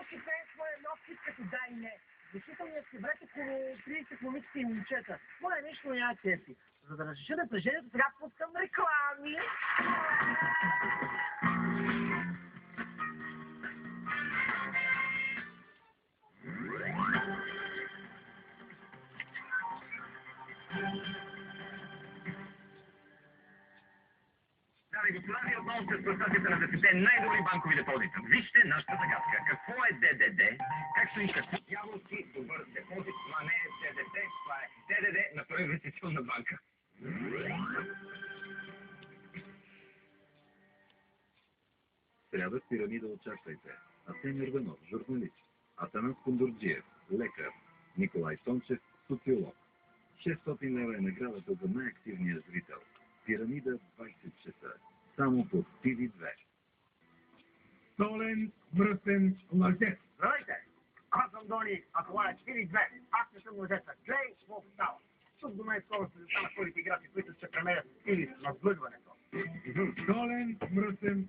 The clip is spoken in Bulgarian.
си пее своя нов тип като да и не. Действителният си брат около 30 момичета и момчета. Моля, нищо няма кефи. За да разреша напрежението, сега пускам реклами. Дами и господа, ви отново сте с класацията на 10 най-добри банкови депозита. Вижте нашата загадка. Какво е ДДД? Как стои като дяволски добър депозит? Това не е ДДД, това е ДДД на Първа инвестиционна банка. Сряда в Пирамида очаквайте Асен Йорданов, журналист, Атанас Кондурджиев, лекар, Николай Тончев, социолог. 600 лева е наградата за най-активния зрител. Пирамида 20 часа. Само по TV2. Солен, мръсен, лъжец. Здравейте! Аз съм Дони, а това е 4-2. Аз не съм лъжеца. Глей, какво става? Тук до мен скоро се застанат първите играчи, които ще премерят стили на сблъжването. Солен, мръсен,